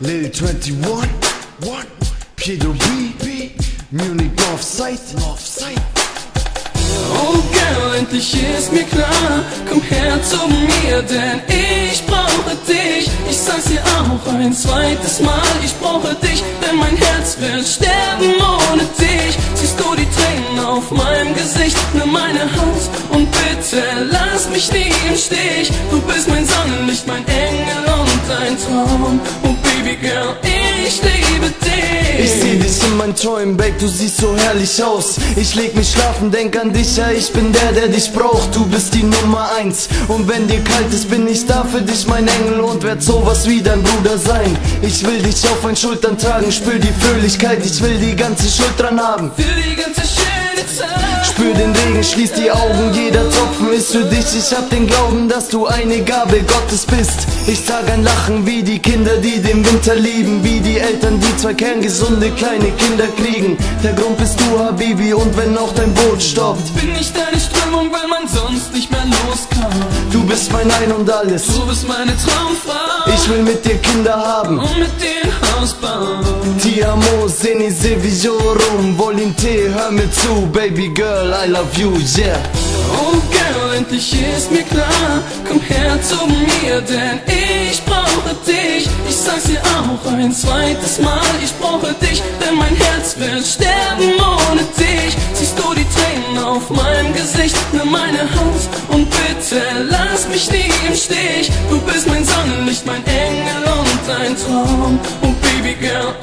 Lil 21, Pedro B, Munich Northside. Oh Girl, endlich ist mir klar, komm her zu mir, denn ich brauche dich. Ich sag's dir auch ein zweites Mal, ich brauche dich, denn mein Herz wird sterben ohne dich. Siehst du die Tränen auf meinem Gesicht, nimm meine Hand und bitte lass mich nie im Stich. Du bist mein Sonnenlicht, mein Engel und ein Traum. Oh Baby Girl, ich liebe dich. Ich seh dich in meinen Träumen, Babe, du siehst so herrlich aus. Ich leg mich schlafen, denk an dich, ja, ich bin der dich braucht. Du bist die Nummer 1 und wenn dir kalt ist, bin ich da für dich, mein Engel, und werd sowas wie dein Bruder sein. Ich will dich auf meinen Schultern tragen, spür die Fröhlichkeit, ich will die ganze Schuld dran haben. Für die ganze schöne Zeit. Spür den Regen, schließ die Augen, jeder Tropfen ist für dich. Ich hab den Glauben, dass du eine Gabe Gottes bist. Ich trag ein Lachen wie die Kinder, die den Winter lieben, wie die Eltern, die zwei kerngesunde kleine Kinder kriegen. Der Grund bist du, Habibi, und wenn auch dein Boot stoppt, Bin ich deine Strömung, weil man sonst nicht mehr loskommt. du bist mein Ein und Alles. Du bist meine Traumfrau. Ich will mit dir Kinder haben Und mit dir ein Haus bauen. Ti amo, se ne se visiorum, volonté, hör mir zu, Baby Girl, I love you, yeah. Oh Girl, endlich ist mir klar, komm her zu mir, denn ich brauche dich. Ich sag's dir auch ein zweites Mal, ich brauche dich, denn mein Herz wird sterben ohne dich. Siehst du die Tränen auf meinem Gesicht, nimm meine Hand und bitte lass mich nie im Stich. Du bist mein Sonnenlicht, mein Engel und ein Traum. Oh Baby Girl,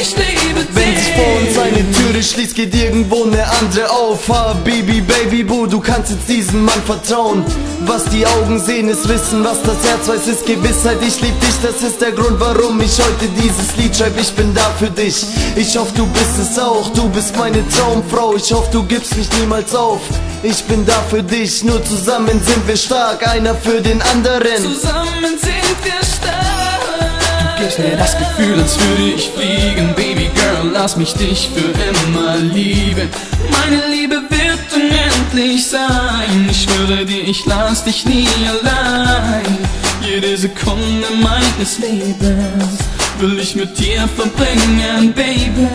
ich liebe dich. Wenn sich vor uns eine Türe schließt, geht irgendwo eine andere auf. Habibi, Baby Boo, du kannst jetzt diesem Mann vertrauen. Was die Augen sehen, ist Wissen, was das Herz weiß, ist Gewissheit. Ich lieb dich, das ist der Grund, warum ich heute dieses Lied schreibe. Ich bin da für dich, ich hoffe, du bist es auch. Du bist meine Traumfrau, ich hoffe, du gibst mich niemals auf. Ich bin da für dich, nur zusammen sind wir stark, einer für den anderen. Zusammen sind wir stark. Du gibst mir das Gefühl, als würde ich fliegen. Baby Girl, lass mich dich für immer lieben. Meine Liebe wird unendlich sein. Ich schwöre dir, ich lass dich nie allein. Jede Sekunde meines Lebens will ich mit dir verbringen, Baby.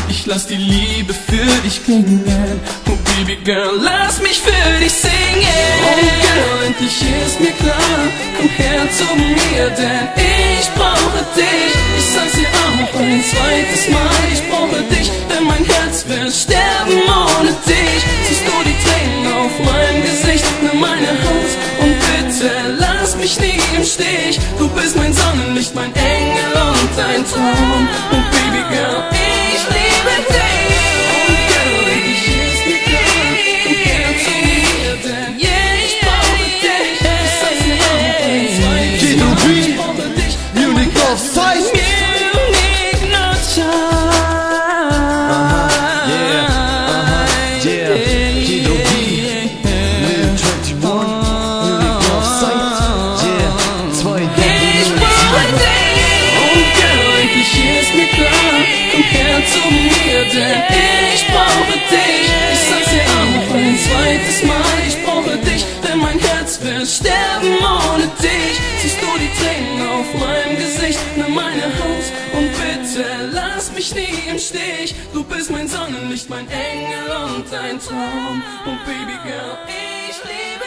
Ich lass die Liebe für dich klingen. Oh Baby Girl, lass mich für dich singen. Oh Girl, endlich ist mir klar, komm her zu mir, denn ich brauche dich. Ich sag's dir auch ein zweites Mal, ich brauche dich, denn mein Herz wird sterben ohne dich. Siehst du die Tränen auf meinem Gesicht, nimm meine Hand und bitte lass mich nie im Stich. Du bist mein Sonnenlicht, mein Engel und ein Traum. Oh Baby Girl, ich liebe dich. Oh Girl, endlich ist mir klar, komm her zu mir, denn ich brauche dich. Ich sag's dir auch ein zweites Mal, ich brauche dich, Munich Northside. Munich Northside. Yeah, Pedro B, Lil 21, Munich Northside. Yeah, zwei Ich brauche dich. Oh Girl, endlich ist mir klar, komm her zu mir, denn ich brauche dich. Ich sag's dir auch ein zweites Mal, ich brauche dich, denn mein Herz wird sterben ohne dich. Siehst du die Tränen auf meinem Gesicht, nimm meine Hand und bitte lass mich nie im Stich. Du bist mein Sonnenlicht, mein Engel und ein Traum. Und Baby Girl, ich liebe